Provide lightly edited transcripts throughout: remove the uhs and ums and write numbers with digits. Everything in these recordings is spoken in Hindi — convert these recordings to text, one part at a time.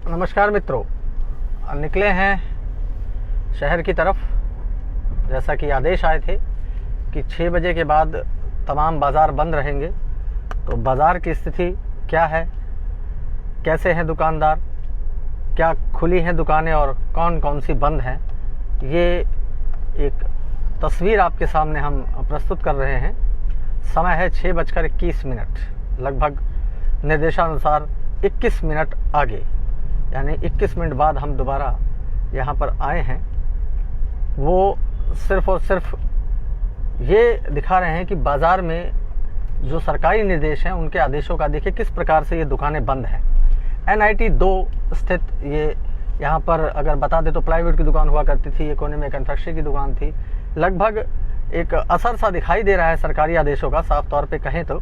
नमस्कार मित्रों, निकले हैं शहर की तरफ। जैसा कि आदेश आए थे कि 6 बजे के बाद तमाम बाज़ार बंद रहेंगे, तो बाज़ार की स्थिति क्या है, कैसे हैं दुकानदार, क्या खुली हैं दुकानें और कौन कौन सी बंद हैं, ये एक तस्वीर आपके सामने हम प्रस्तुत कर रहे हैं। समय है 6:21, लगभग निर्देशानुसार 21 मिनट आगे, यानी 21 मिनट बाद हम दोबारा यहाँ पर आए हैं। वो सिर्फ़ और सिर्फ ये दिखा रहे हैं कि बाज़ार में जो सरकारी निर्देश हैं उनके आदेशों का देखिए किस प्रकार से ये दुकानें बंद हैं। NIT 2 स्थित ये यहाँ पर अगर बता दें तो प्लाईवुड की दुकान हुआ करती थी, ये कोने में कन्फेक्शनरी की दुकान थी। लगभग एक असर सा दिखाई दे रहा है सरकारी आदेशों का, साफ तौर पे कहें तो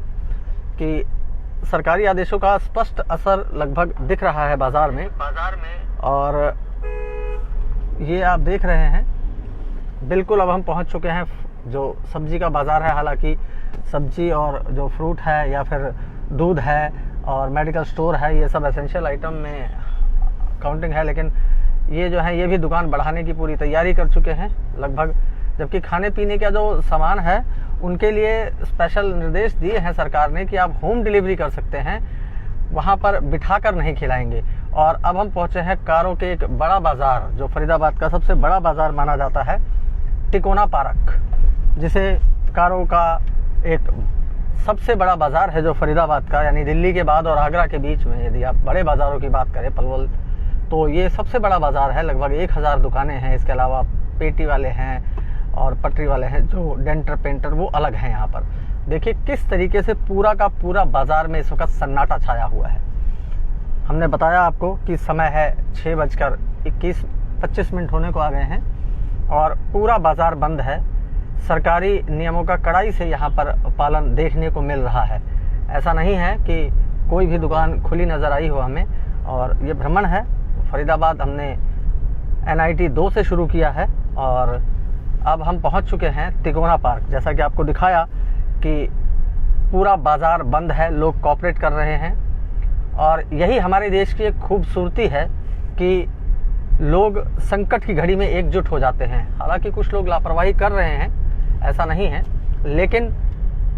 कि सरकारी आदेशों का स्पष्ट असर लगभग दिख रहा है बाज़ार में। और ये आप देख रहे हैं, बिल्कुल अब हम पहुंच चुके हैं जो सब्जी का बाज़ार है। हालांकि सब्जी और जो फ्रूट है या फिर दूध है और मेडिकल स्टोर है, ये सब एसेंशियल आइटम में काउंटिंग है, लेकिन ये जो है ये भी दुकान बढ़ाने की पूरी तैयारी कर चुके हैं लगभग। जबकि खाने पीने का जो सामान है उनके लिए स्पेशल निर्देश दिए हैं सरकार ने कि आप होम डिलीवरी कर सकते हैं, वहाँ पर बिठाकर नहीं खिलाएंगे। और अब हम पहुँचे हैं कारों के एक बड़ा बाज़ार, जो फरीदाबाद का सबसे बड़ा बाज़ार माना जाता है, तिकोना पार्क, जिसे कारों का एक सबसे बड़ा बाज़ार है जो फरीदाबाद का, यानी दिल्ली के बाद और आगरा के बीच में यदि आप बड़े बाज़ारों की बात करें पलवल, तो ये सबसे बड़ा बाज़ार है। लगभग 1000 दुकानें हैं। इसके अलावा पेटी वाले हैं और पटरी वाले हैं, जो डेंटर पेंटर वो अलग हैं। यहाँ पर देखिए किस तरीके से पूरा का पूरा बाज़ार में इस वक्त सन्नाटा छाया हुआ है। हमने बताया आपको कि समय है 6:25 होने को आ गए हैं और पूरा बाज़ार बंद है। सरकारी नियमों का कड़ाई से यहाँ पर पालन देखने को मिल रहा है। ऐसा नहीं है कि कोई भी दुकान खुली नज़र आई हो हमें। और ये भ्रमण है फरीदाबाद, हमने NIT 2 से शुरू किया है और अब हम पहुंच चुके हैं तिकोना पार्क। जैसा कि आपको दिखाया कि पूरा बाज़ार बंद है, लोग कोऑपरेट कर रहे हैं। और यही हमारे देश की एक खूबसूरती है कि लोग संकट की घड़ी में एकजुट हो जाते हैं। हालांकि कुछ लोग लापरवाही कर रहे हैं, ऐसा नहीं है, लेकिन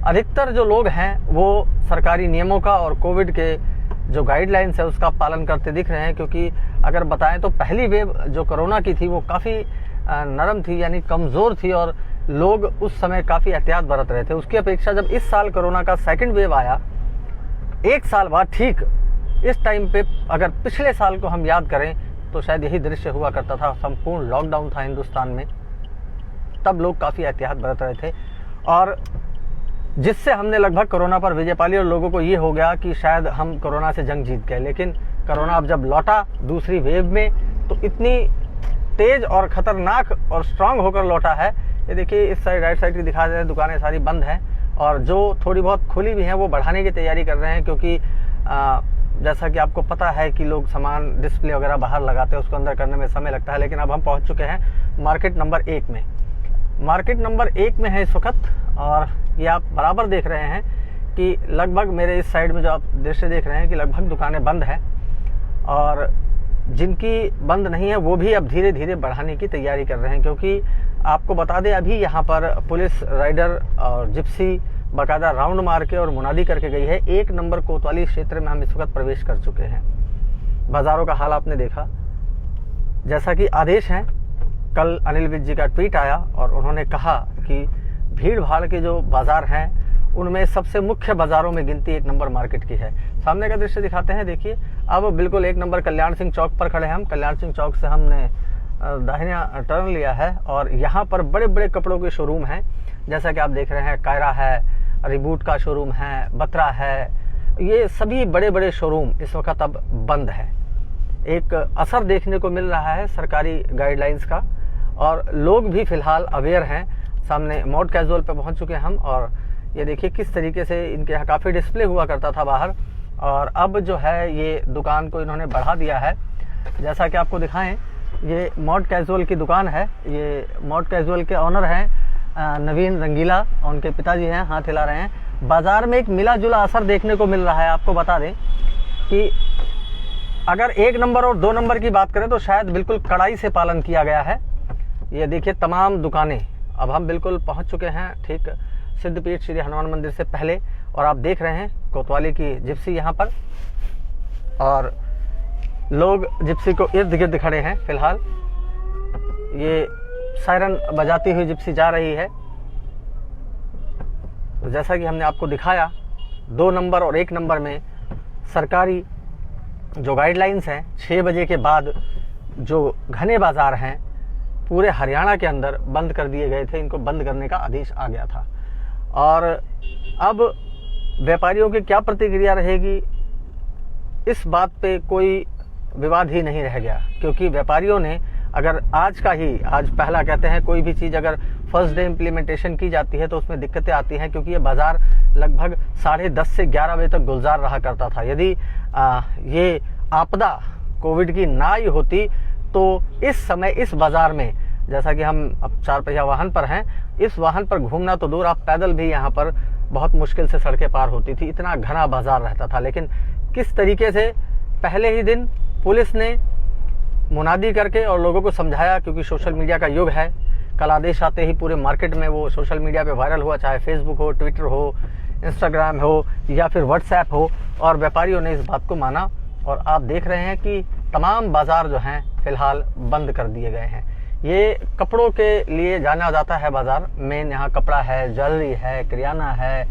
अधिकतर जो लोग हैं वो सरकारी नियमों का और कोविड के जो गाइडलाइंस है उसका पालन करते दिख रहे हैं। क्योंकि अगर बताएं तो पहली वेव जो कोरोना की थी वो काफ़ी नरम थी, यानी कमज़ोर थी, और लोग उस समय काफ़ी एहतियात बरत रहे थे। उसकी अपेक्षा जब इस साल कोरोना का सेकंड वेव आया, 1 साल बाद ठीक इस टाइम पे अगर पिछले साल को हम याद करें तो शायद यही दृश्य हुआ करता था। संपूर्ण लॉकडाउन था हिंदुस्तान में, तब लोग काफ़ी एहतियात बरत रहे थे और जिससे हमने लगभग कोरोना पर विजय पाली और लोगों को ये हो गया कि शायद हम कोरोना से जंग जीत गए। लेकिन कोरोना अब जब लौटा दूसरी वेव में तो इतनी तेज और ख़तरनाक और स्ट्रांग होकर लौटा है। ये देखिए इस साइड राइट साइड की दिखा रहे हैं, दुकानें सारी बंद हैं और जो थोड़ी बहुत खुली भी हैं वो बढ़ाने की तैयारी कर रहे हैं। क्योंकि जैसा कि आपको पता है कि लोग सामान डिस्प्ले वगैरह बाहर लगाते हैं, उसको अंदर करने में समय लगता है। लेकिन अब हम पहुंच चुके हैं मार्केट नंबर 1 में। मार्केट नंबर 1 में है इस वक्त, और ये आप बराबर देख रहे हैं कि लगभग मेरे इस साइड में जो आप दृश्य देख रहे हैं कि लगभग दुकानें बंद हैं और जिनकी बंद नहीं है वो भी अब धीरे धीरे बढ़ाने की तैयारी कर रहे हैं। क्योंकि आपको बता दें अभी यहाँ पर पुलिस राइडर और जिप्सी बाकायदा राउंड मार के और मुनादी करके गई है। 1 नंबर कोतवाली क्षेत्र में हम इस वक्त प्रवेश कर चुके हैं। बाज़ारों का हाल आपने देखा, जैसा कि आदेश है। कल अनिल विज जी का ट्वीट आया और उन्होंने कहा कि भीड़ भाड़ के जो बाज़ार हैं उनमें सबसे मुख्य बाज़ारों में गिनती 1 नंबर मार्केट की है। सामने का दृश्य दिखाते हैं, देखिए अब बिल्कुल 1 नंबर कल्याण सिंह चौक पर खड़े हैं हम। कल्याण सिंह चौक से हमने दाहिना टर्न लिया है और यहाँ पर बड़े बड़े कपड़ों के शोरूम हैं। जैसा कि आप देख रहे हैं, कायरा है, रिबूट का शोरूम है, बत्रा है, ये सभी बड़े बड़े शोरूम इस वक्त अब बंद है। एक असर देखने को मिल रहा है सरकारी गाइडलाइंस का और लोग भी फ़िलहाल अवेयर हैं। सामने मॉड कैजुअल पे पहुंच चुके हैं हम और ये देखिए किस तरीके से इनके यहाँ काफ़ी डिस्प्ले हुआ करता था बाहर, और अब जो है ये दुकान को इन्होंने बढ़ा दिया है। जैसा कि आपको दिखाएं, ये मॉड कैजुअल की दुकान है। ये मॉड कैजुअल के ऑनर हैं नवीन रंगीला, उनके पिताजी हैं, हाथ हिला रहे हैं। बाज़ार में एक मिला जुला असर देखने को मिल रहा है। आपको बता दें कि अगर 1 नंबर और 2 नंबर की बात करें तो शायद बिल्कुल कड़ाई से पालन किया गया है। ये देखिए तमाम दुकानें, अब हम बिल्कुल पहुंच चुके हैं ठीक सिद्धपीठ श्री हनुमान मंदिर से पहले, और आप देख रहे हैं कोतवाली की जिप्सी यहाँ पर, और लोग जिप्सी को इर्द गिर्द खड़े हैं। फिलहाल ये सायरन बजाती हुई जिप्सी जा रही है। तो जैसा कि हमने आपको दिखाया 2 नंबर और 1 नंबर में सरकारी जो गाइडलाइंस हैं, 6 बजे के बाद जो घने बाज़ार हैं पूरे हरियाणा के अंदर बंद कर दिए गए थे। इनको बंद करने का आदेश आ गया था। और अब व्यापारियों की क्या प्रतिक्रिया रहेगी, इस बात पे कोई विवाद ही नहीं रह गया, क्योंकि व्यापारियों ने अगर आज पहला कहते हैं कोई भी चीज़ अगर फर्स्ट डे इम्प्लीमेंटेशन की जाती है तो उसमें दिक्कतें आती हैं, क्योंकि ये बाज़ार लगभग 10:30 से 11 बजे तक गुलजार रहा करता था। यदि ये आपदा कोविड की ना ही होती तो इस समय इस बाज़ार में, जैसा कि हम अब 4 पहिया वाहन पर हैं, इस वाहन पर घूमना तो दूर, आप पैदल भी यहाँ पर बहुत मुश्किल से सड़कें पार होती थी, इतना घना बाज़ार रहता था। लेकिन किस तरीके से पहले ही दिन पुलिस ने मुनादी करके और लोगों को समझाया, क्योंकि सोशल मीडिया का युग है, कल आदेश आते ही पूरे मार्केट में वो सोशल मीडिया पे वायरल हुआ, चाहे फेसबुक हो, ट्विटर हो, इंस्टाग्राम हो या फिर व्हाट्सएप हो, और व्यापारियों ने इस बात को माना। और आप देख रहे हैं कि तमाम बाज़ार जो हैं फिलहाल बंद कर दिए गए हैं। ये कपड़ों के लिए जाना जाता है बाज़ार, मेन यहाँ कपड़ा है, ज्वेलरी है, किराना है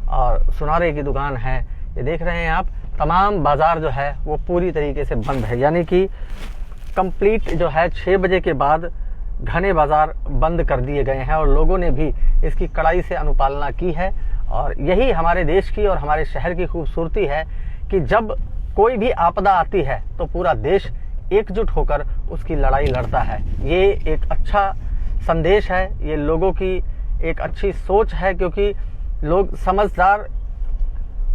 और सुनारे की दुकान है। ये देख रहे हैं आप, तमाम बाज़ार जो है वो पूरी तरीके से बंद है, यानी कि कंप्लीट जो है 6 बजे के बाद घने बाज़ार बंद कर दिए गए हैं, और लोगों ने भी इसकी कड़ाई से अनुपालना की है। और यही हमारे देश की और हमारे शहर की खूबसूरती है कि जब कोई भी आपदा आती है तो पूरा देश एकजुट होकर उसकी लड़ाई लड़ता है। ये एक अच्छा संदेश है, ये लोगों की एक अच्छी सोच है, क्योंकि लोग समझदार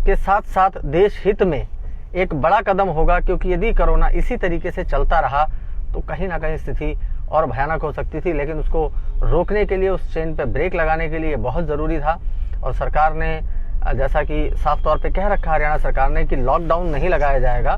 के साथ साथ देश हित में एक बड़ा कदम होगा, क्योंकि यदि कोरोना इसी तरीके से चलता रहा तो कहीं ना कहीं स्थिति और भयानक हो सकती थी। लेकिन उसको रोकने के लिए, उस चेन पे ब्रेक लगाने के लिए बहुत ज़रूरी था। और सरकार ने जैसा कि साफ तौर पे कह रखा हरियाणा सरकार ने कि लॉकडाउन नहीं लगाया जाएगा,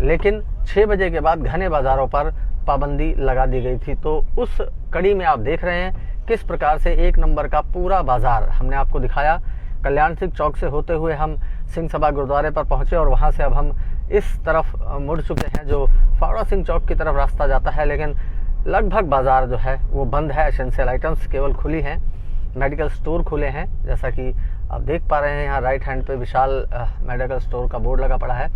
लेकिन 6 बजे के बाद घने बाज़ारों पर पाबंदी लगा दी गई थी। तो उस कड़ी में आप देख रहे हैं किस प्रकार से 1 नंबर का पूरा बाज़ार हमने आपको दिखाया। कल्याण सिंह चौक से होते हुए हम सिंह सभा गुरुद्वारे पर पहुंचे, और वहां से अब हम इस तरफ मुड़ चुके हैं जो फावड़ा सिंह चौक की तरफ रास्ता जाता है। लेकिन लगभग बाज़ार जो है वो बंद है। एसेंशियल आइटम्स केवल खुली हैं, मेडिकल स्टोर खुले हैं, जैसा कि आप देख पा रहे हैं यहाँ राइट हैंड पे विशाल मेडिकल स्टोर का बोर्ड लगा पड़ा है,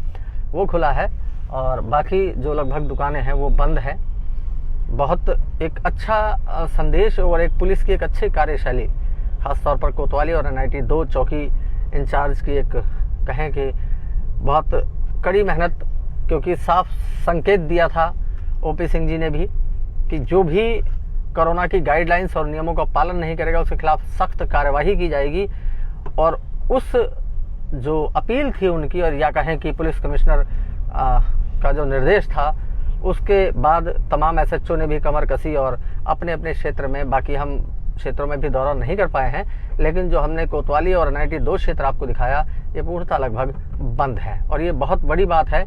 वो खुला है, और बाकी जो लगभग दुकानें हैं वो बंद हैं। बहुत एक अच्छा संदेश और एक पुलिस की एक अच्छी कार्यशैली, खासतौर पर कोतवाली और NIT 2 चौकी इंचार्ज की एक कहें कि बहुत कड़ी मेहनत, क्योंकि साफ संकेत दिया था OP सिंह जी ने भी कि जो भी कोरोना की गाइडलाइंस और नियमों का पालन नहीं करेगा उसके खिलाफ सख्त कार्यवाही की जाएगी। और उस जो अपील थी उनकी, और या कहें कि पुलिस कमिश्नर का जो निर्देश था, उसके बाद तमाम SHO ने भी कमर कसी और अपने अपने क्षेत्र में, बाकी हम क्षेत्रों में भी दौरा नहीं कर पाए हैं, लेकिन जो हमने कोतवाली और NIT 2 क्षेत्र आपको दिखाया, ये पूर्णतः लगभग बंद है। और ये बहुत बड़ी बात है,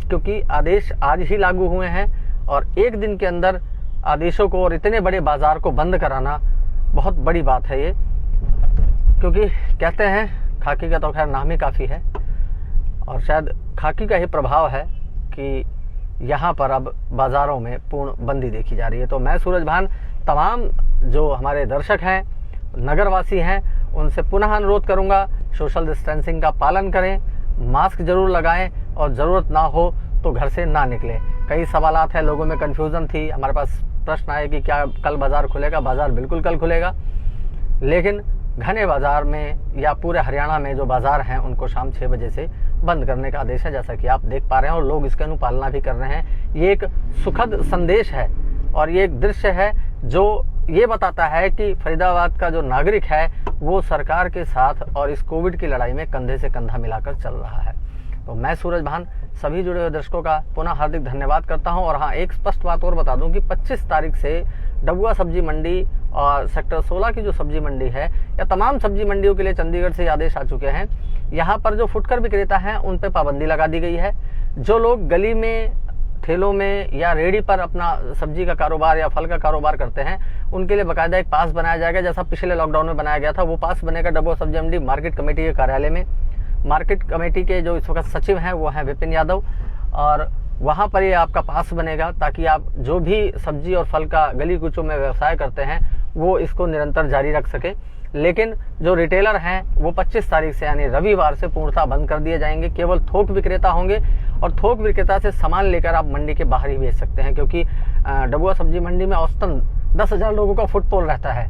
क्योंकि आदेश आज ही लागू हुए हैं, और एक दिन के अंदर आदेशों को और इतने बड़े बाजार को बंद कराना बहुत बड़ी बात है ये, क्योंकि कहते हैं खाकी का तो खैर नाम ही काफ़ी है, और शायद खाकी का ही प्रभाव है कि यहाँ पर अब बाज़ारों में पूर्ण बंदी देखी जा रही है। तो मैं सूरज भान तमाम जो हमारे दर्शक हैं, नगरवासी हैं, उनसे पुनः अनुरोध करूँगा, सोशल डिस्टेंसिंग का पालन करें, मास्क जरूर लगाएं, और ज़रूरत ना हो तो घर से ना निकलें। कई सवालात हैं, लोगों में कन्फ्यूज़न थी, हमारे पास प्रश्न आए कि क्या कल बाज़ार खुलेगा। बाज़ार बिल्कुल कल खुलेगा, लेकिन घने बाज़ार में या पूरे हरियाणा में जो बाज़ार हैं उनको शाम 6 बजे से बंद करने का आदेश है, जैसा कि आप देख पा रहे हैं, और लोग इसकी अनुपालना भी कर रहे हैं। ये एक सुखद संदेश है, और ये एक दृश्य है जो ये बताता है कि फरीदाबाद का जो नागरिक है वो सरकार के साथ और इस कोविड की लड़ाई में कंधे से कंधा मिलाकर चल रहा है। तो मैं सूरज भान सभी जुड़े हुए दर्शकों का पुनः हार्दिक धन्यवाद करता हूं। और हाँ, एक स्पष्ट बात और बता दूं कि 25 तारीख से डबुआ सब्जी मंडी और सेक्टर 16 की जो सब्जी मंडी है, या तमाम सब्जी मंडियों के लिए चंडीगढ़ से आदेश आ चुके हैं। यहाँ पर जो फुटकर विक्रेता हैं उन पर पाबंदी लगा दी गई है। जो लोग गली में, ठेलों में या रेहड़ी पर अपना सब्जी का कारोबार या फल का कारोबार करते हैं, उनके लिए बाकायदा एक पास बनाया जाएगा, जैसा पिछले लॉकडाउन में बनाया गया था। वो पास बनेगा डबुआ सब्जी मंडी मार्केट कमेटी के कार्यालय में। मार्केट कमेटी के जो इस वक्त सचिव हैं वो हैं विपिन यादव, और वहाँ पर ये आपका पास बनेगा, ताकि आप जो भी सब्जी और फल का गली कूचों में व्यवसाय करते हैं वो इसको निरंतर जारी रख सके। लेकिन जो रिटेलर हैं वो 25 तारीख से यानी रविवार से पूर्णतः बंद कर दिए जाएंगे। केवल थोक विक्रेता होंगे, और थोक विक्रेता से सामान लेकर आप मंडी के बाहर ही बेच सकते हैं, क्योंकि डबुआ सब्जी मंडी में औसतन 10,000 लोगों का फुटफॉल रहता है,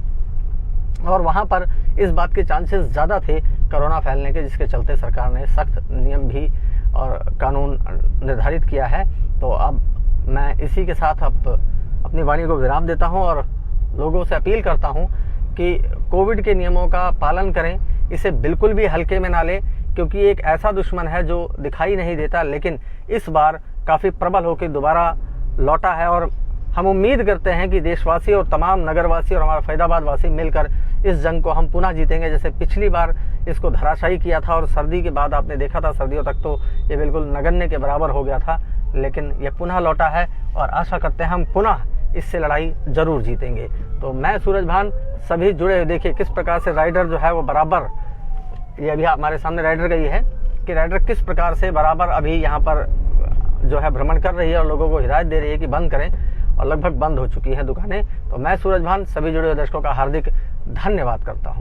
और वहाँ पर इस बात के चांसेस ज़्यादा थे कोरोना फैलने के, जिसके चलते सरकार ने सख्त नियम भी और कानून निर्धारित किया है। तो अब मैं इसी के साथ अब अपनी वाणी को विराम देता हूँ और लोगों से अपील करता हूँ कि कोविड के नियमों का पालन करें, इसे बिल्कुल भी हल्के में ना लें, क्योंकि एक ऐसा दुश्मन है जो दिखाई नहीं देता, लेकिन इस बार काफ़ी प्रबल होकर दोबारा लौटा है। और हम उम्मीद करते हैं कि देशवासी और तमाम नगरवासी और हमारा फैदाबाद वासी मिलकर इस जंग को हम पुनः जीतेंगे, जैसे पिछली बार इसको धराशायी किया था। और सर्दी के बाद आपने देखा था, सर्दियों तक तो ये बिल्कुल नगण्य के बराबर हो गया था, लेकिन ये पुनः लौटा है, और आशा करते हैं हम पुनः इससे लड़ाई जरूर जीतेंगे। तो मैं सूरज भान, सभी जुड़े हुए, देखिए किस प्रकार से राइडर जो है वो बराबर, ये अभी हमारे सामने राइडर गई है कि राइडर किस प्रकार से बराबर अभी यहाँ पर जो है भ्रमण कर रही है और लोगों को हिदायत दे रही है कि बंद करें, और लगभग बंद हो चुकी हैं दुकानें। तो मैं सूरज भान सभी जुड़े हुए दर्शकों का हार्दिक धन्यवाद करता हूँ।